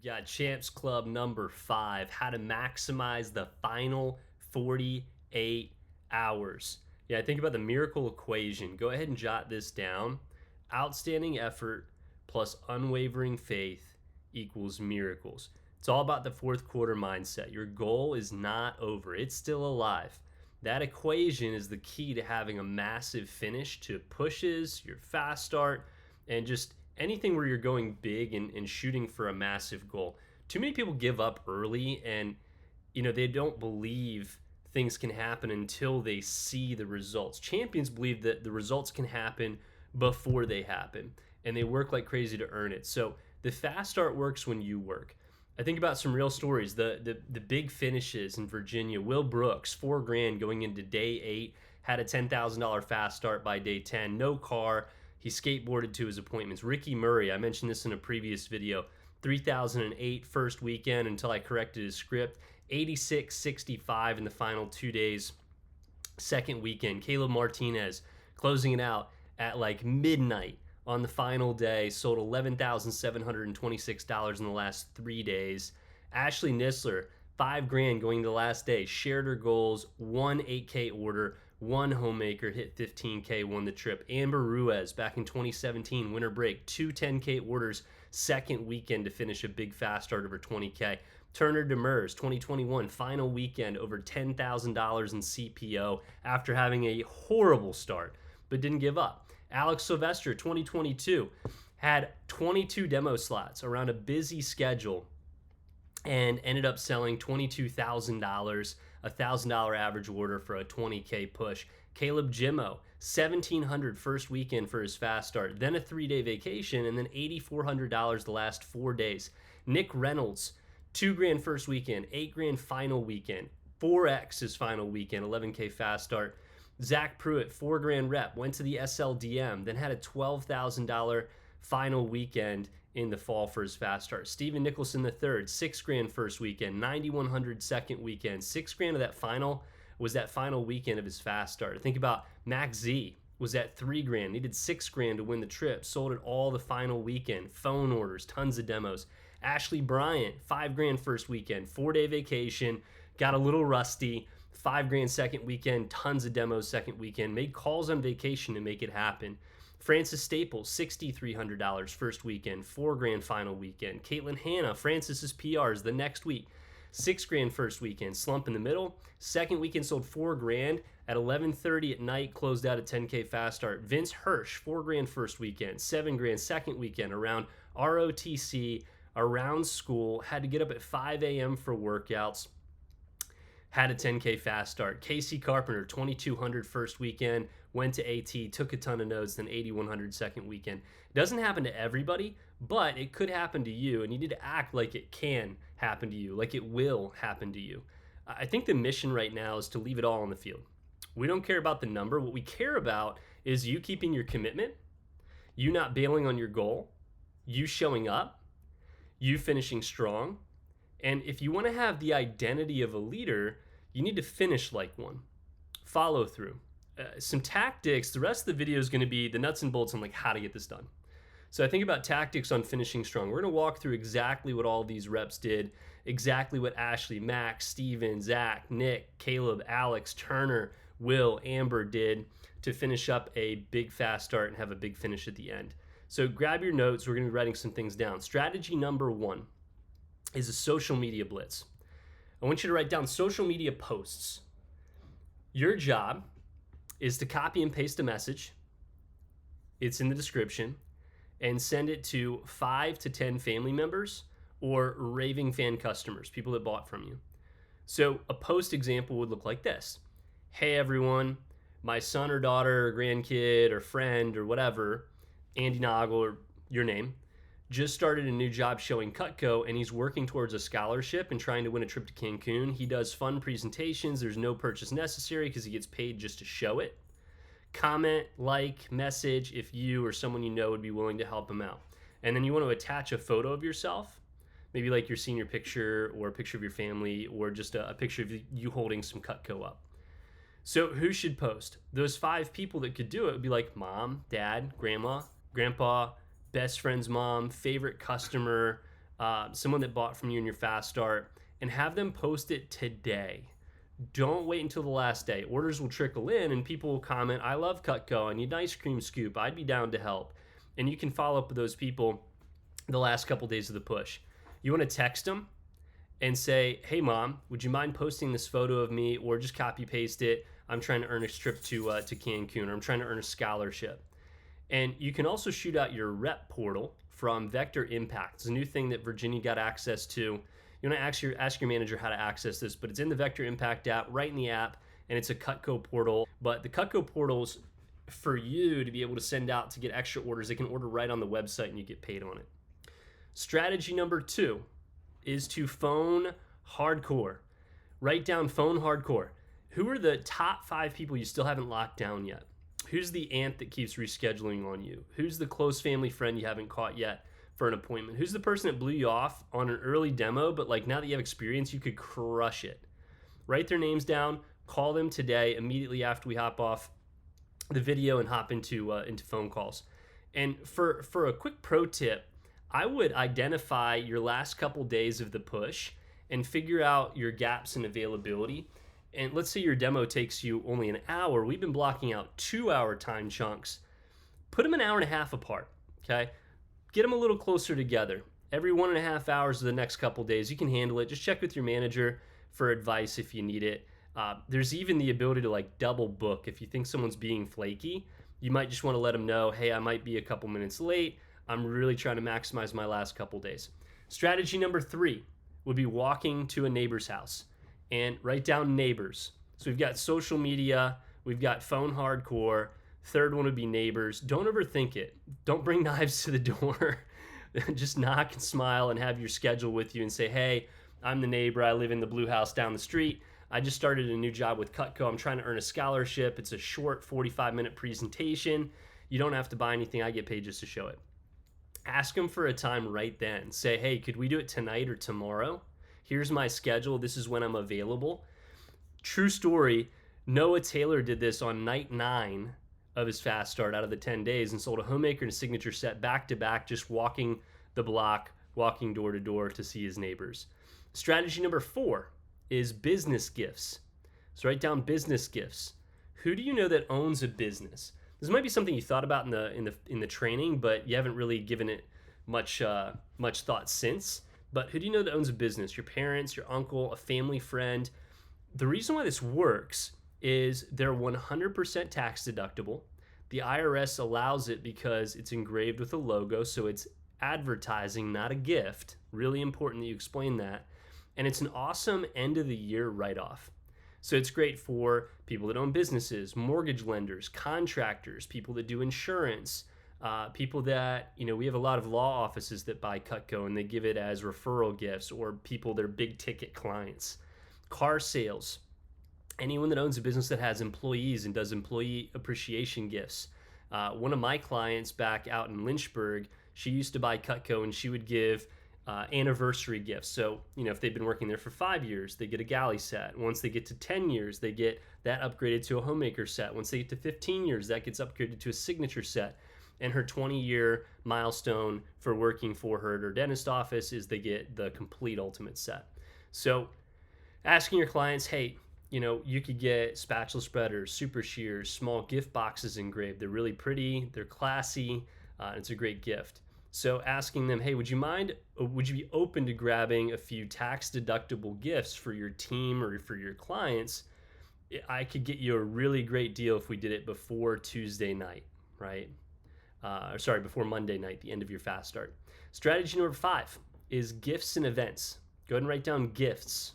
got Champs Club number 5, how to maximize the final 48 hours. Yeah, think about the miracle equation. Go ahead and jot this down. Outstanding effort plus unwavering faith equals miracles. It's all about the fourth quarter mindset. Your goal is not over, it's still alive. That equation is the key to having a massive finish to pushes, your fast start, and just anything where you're going big and shooting for a massive goal. Too many people give up early and they don't believe things can happen until they see the results. Champions believe that the results can happen before they happen, and they work like crazy to earn it. So the fast start works when you work. I think about some real stories. The big finishes in Virginia. Will Brooks, $4,000 going into day 8, had a $10,000 fast start by day 10. No car. He skateboarded to his appointments. Ricky Murray, I mentioned this in a previous video. 3008 first weekend until I corrected his script. 86.65 in the final 2 days. Second weekend. Caleb Martinez closing it out at like midnight on the final day, sold $11,726 in the last 3 days. Ashley Nisler, $5,000 going to the last day, shared her goals, won 8K order, one homemaker, hit 15K, won the trip. Amber Ruiz, back in 2017, winter break, 2 10K orders, second weekend to finish a big fast start over 20K. Turner Demers, 2021, final weekend, over $10,000 in CPO after having a horrible start, but didn't give up. Alex Sylvester, 2022, had 22 demo slots around a busy schedule and ended up selling $22,000, a $1,000 average order for a 20K push. Caleb Jimmo, 1,700 first weekend for his fast start, then a 3-day vacation, and then $8,400 the last 4 days. Nick Reynolds, $2,000 first weekend, $8,000 final weekend, 4X his final weekend, 11K fast start. Zach Pruitt, $4,000 rep, went to the SLDM, then had a $12,000 final weekend in the fall for his fast start. Steven Nicholson III, $6,000 first weekend, 9,100 second weekend. $6,000 of that final was that final weekend of his fast start. Think about Max Z was at $3,000, needed $6,000 to win the trip, sold it all the final weekend. Phone orders, tons of demos. Ashley Bryant, $5,000 first weekend, 4-day vacation, got a little rusty. $5,000 second weekend, tons of demos second weekend, made calls on vacation to make it happen. Francis Staples, $6,300 first weekend, $4,000 final weekend. Caitlin Hanna, Francis's PRs the next week, $6,000 first weekend, slump in the middle. Second weekend sold $4,000 at 11:30 at night, closed out a 10K fast start. Vince Hirsch, $4,000 first weekend, $7,000 second weekend around ROTC, around school, had to get up at 5 a.m. for workouts. Had a 10K fast start. Casey Carpenter, 2,200 first weekend, went to AT, took a ton of notes, then 8,100 second weekend. It doesn't happen to everybody, but it could happen to you, and you need to act like it can happen to you, like it will happen to you. I think the mission right now is to leave it all on the field. We don't care about the number. What we care about is you keeping your commitment, you not bailing on your goal, you showing up, you finishing strong. And if you want to have the identity of a leader, you need to finish like one. Follow through. Some tactics. The rest of the video is going to be the nuts and bolts on like how to get this done. So I think about tactics on finishing strong. We're going to walk through exactly what all these reps did, exactly what Ashley, Max, Steven, Zach, Nick, Caleb, Alex, Turner, Will, Amber did to finish up a big fast start and have a big finish at the end. So grab your notes. We're going to be writing some things down. Strategy number 1 is a social media blitz. I want you to write down social media posts. Your job is to copy and paste a message. It's in the description, and send it to 5 to 10 family members or raving fan customers, people that bought from you. So a post example would look like this. Hey everyone, my son or daughter or grandkid or friend or whatever, Andy Noggle or your name, just started a new job showing Cutco, and he's working towards a scholarship and trying to win a trip to Cancun. He does fun presentations. There's no purchase necessary because he gets paid just to show it. Comment, like, message if you or someone you know would be willing to help him out. And then you want to attach a photo of yourself, maybe like your senior picture or a picture of your family or just a picture of you holding some Cutco up. So who should post? Those 5 people that could do it would be like mom, dad, grandma, grandpa, best friend's mom, favorite customer, someone that bought from you in your fast start, and have them post it today. Don't wait until the last day. Orders will trickle in and people will comment, I love Cutco. I need an ice cream scoop. I'd be down to help. And you can follow up with those people the last couple days of the push. You want to text them and say, hey, mom, would you mind posting this photo of me, or just copy paste it? I'm trying to earn a trip to Cancun, or I'm trying to earn a scholarship. And you can also shoot out your rep portal from Vector Impact. It's a new thing that Virginia got access to. You want to ask your manager how to access this, but it's in the Vector Impact app, right in the app, and it's a Cutco portal. But the Cutco portal's for you to be able to send out to get extra orders. They can order right on the website and you get paid on it. Strategy number 2 is to phone hardcore. Write down phone hardcore. Who are the top 5 people you still haven't locked down yet? Who's the aunt that keeps rescheduling on you? Who's the close family friend you haven't caught yet for an appointment? Who's the person that blew you off on an early demo, but like now that you have experience, you could crush it? Write their names down, call them today, immediately after we hop off the video and hop into phone calls. And for a quick pro tip, I would identify your last couple days of the push and figure out your gaps in availability. And let's say your demo takes you only an hour. We've been blocking out 2-hour time chunks. Put them an hour and a half apart, okay? Get them a little closer together. Every 1.5 hours of the next couple days, you can handle it. Just check with your manager for advice if you need it. There's even the ability to like double book. If you think someone's being flaky, you might just want to let them know, hey, I might be a couple minutes late. I'm really trying to maximize my last couple days. Strategy number 3 would be walking to a neighbor's house and write down neighbors. So we've got social media, we've got phone hardcore. Third one would be neighbors. Don't overthink it. Don't bring knives to the door. Just knock and smile and have your schedule with you and say, hey, I'm the neighbor. I live in the blue house down the street. I just started a new job with Cutco. I'm trying to earn a scholarship. It's a short 45-minute presentation. You don't have to buy anything. I get paid just to show it. Ask them for a time right then. Say, hey, could we do it tonight or tomorrow? Here's my schedule. This is when I'm available. True story, Noah Taylor did this on night 9 of his fast start out of the 10 days and sold a homemaker and a signature set back to back, just walking the block, walking door to door to see his neighbors. Strategy number 4 is business gifts. So write down business gifts. Who do you know that owns a business? This might be something you thought about in the training, but you haven't really given it much thought since. But who do you know that owns a business? Your parents, your uncle, a family friend. The reason why this works is they're 100% tax deductible. The IRS allows it because it's engraved with a logo, so it's advertising, not a gift. Really important that you explain that. And it's an awesome end of the year write-off. So it's great for people that own businesses, mortgage lenders, contractors, people that do insurance, people that, we have a lot of law offices that buy Cutco and they give it as referral gifts, or people that are big ticket clients, car sales, anyone that owns a business that has employees and does employee appreciation gifts. One of my clients back out in Lynchburg, she used to buy Cutco and she would give anniversary gifts. So, if they've been working there for 5 years, they get a galley set. Once they get to 10 years, they get that upgraded to a homemaker set. Once they get to 15 years, that gets upgraded to a signature set. And her 20-year milestone for working for her at her dentist office is they get the complete ultimate set. So asking your clients, hey, you could get spatula spreaders, super shears, small gift boxes engraved. They're really pretty, they're classy, it's a great gift. So asking them, hey, would you be open to grabbing a few tax deductible gifts for your team or for your clients? I could get you a really great deal if we did it before Tuesday night, right? Before Monday night, the end of your fast start. Strategy number 5 is gifts and events. Go ahead and write down gifts.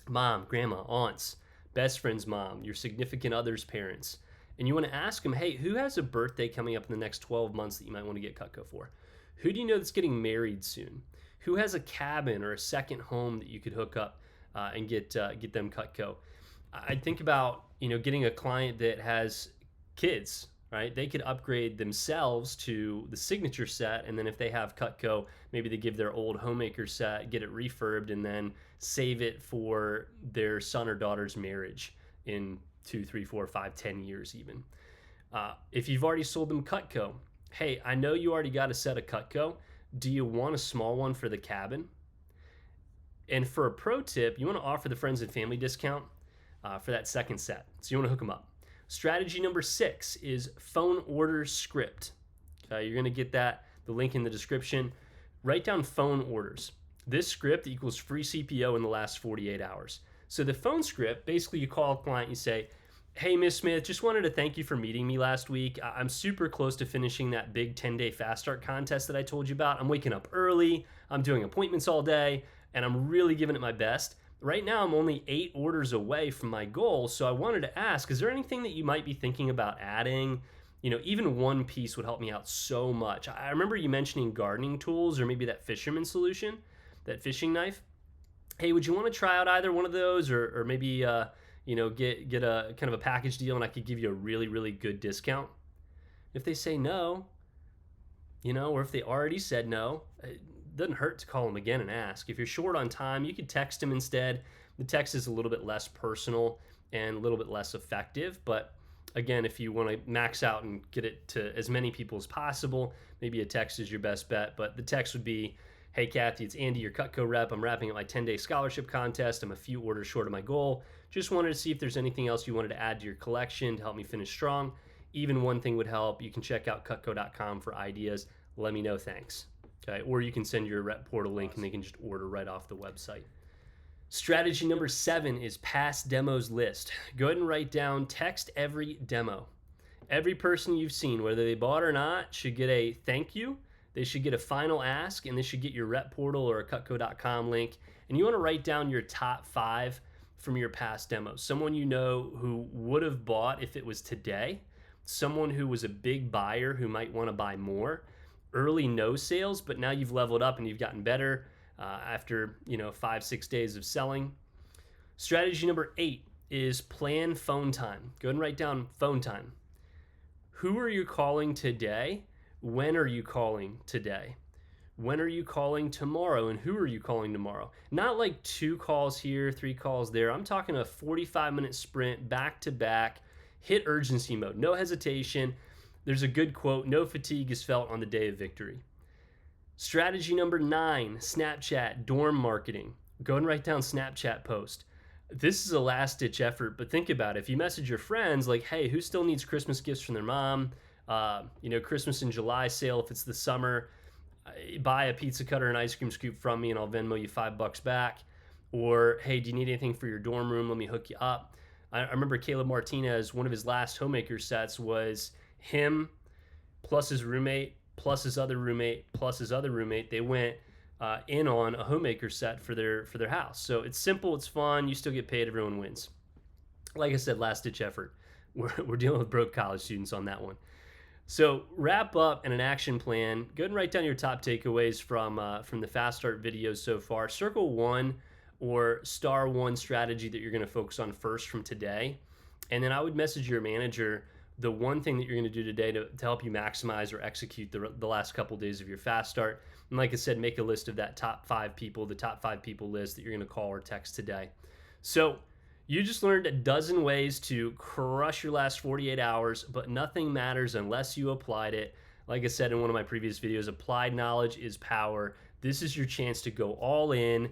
Mom, grandma, aunts, best friend's mom, your significant other's parents. And you want to ask them, hey, who has a birthday coming up in the next 12 months that you might want to get Cutco for? Who do you know that's getting married soon? Who has a cabin or a second home that you could hook up and get them Cutco? I think about, getting a client that has kids, right? They could upgrade themselves to the signature set, and then if they have Cutco, maybe they give their old homemaker set, get it refurbed, and then save it for their son or daughter's marriage in 2, 3, 4, 5, 10 years even. If you've already sold them Cutco, hey, I know you already got a set of Cutco. Do you want a small one for the cabin? And for a pro tip, you want to offer the friends and family discount for that second set. So you want to hook them up. Strategy number 6 is phone order script. You're going to get the link in the description. Write down phone orders. This script equals free CPO in the last 48 hours. So the phone script, basically you call a client, you say, hey, Miss Smith, just wanted to thank you for meeting me last week. I'm super close to finishing that big 10-day fast start contest that I told you about. I'm waking up early, I'm doing appointments all day, and I'm really giving it my best. Right now, I'm only 8 orders away from my goal, so I wanted to ask, is there anything that you might be thinking about adding? Even one piece would help me out so much. I remember you mentioning gardening tools or maybe that fisherman solution, that fishing knife. Hey, would you want to try out either one of those or maybe get a kind of a package deal and I could give you a really, really good discount? If they say no, or if they already said no, it doesn't hurt to call them again and ask. If you're short on time, you could text them instead. The text is a little bit less personal and a little bit less effective, but again, if you want to max out and get it to as many people as possible, maybe a text is your best bet. But the text would be, hey, Kathy, it's Andy, your Cutco rep. I'm wrapping up my 10-day scholarship contest. I'm a few orders short of my goal. Just wanted to see if there's anything else you wanted to add to your collection to help me finish strong. Even one thing would help. You can check out cutco.com for ideas. Let me know. Thanks. Okay. Or you can send your rep portal link and they can just order right off the website. Strategy number 7 is past demos list. Go ahead and write down text every demo. Every person you've seen, whether they bought or not, should get a thank you. They should get a final ask, and they should get your rep portal or a cutco.com link. And you want to write down your top 5 from your past demos. Someone you know who would have bought if it was today. Someone who was a big buyer who might want to buy more. Early no sales, but now you've leveled up and you've gotten better after 5-6 days of selling. Strategy number 8 is plan phone time. Go ahead and write down phone time. Who are you calling today? When are you calling today? When are you calling tomorrow? And who are you calling tomorrow? Not like 2 calls here, 3 calls there. I'm talking a 45-minute sprint, back to back, hit urgency mode, no hesitation. There's a good quote, no fatigue is felt on the day of victory. Strategy number 9, Snapchat, dorm marketing. Go and write down Snapchat post. This is a last-ditch effort, but think about it. If you message your friends like, hey, who still needs Christmas gifts from their mom? Christmas in July sale if it's the summer. Buy a pizza cutter and ice cream scoop from me and I'll Venmo you $5 back. Or, hey, do you need anything for your dorm room? Let me hook you up. I remember Caleb Martinez, one of his last homemaker sets was him plus his roommate, plus his other roommate, plus his other roommate. They went in on a homemaker set for their house. So it's simple, it's fun, you still get paid, everyone wins. Like I said, last ditch effort. We're dealing with broke college students on that one. So wrap up and an action plan. Go ahead and write down your top takeaways from the fast start videos so far. Circle 1 or star 1 strategy that you're going to focus on first from today. And then I would message your manager the one thing that you're going to do today to help you maximize or execute the last couple days of your fast start. And like I said, make a list of that top 5 people, the top 5 people list that you're going to call or text today. So you just learned a dozen ways to crush your last 48 hours, but nothing matters unless you applied it. Like I said in one of my previous videos, applied knowledge is power. This is your chance to go all in,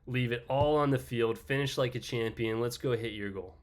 leave it all on the field, finish like a champion. Let's go hit your goal.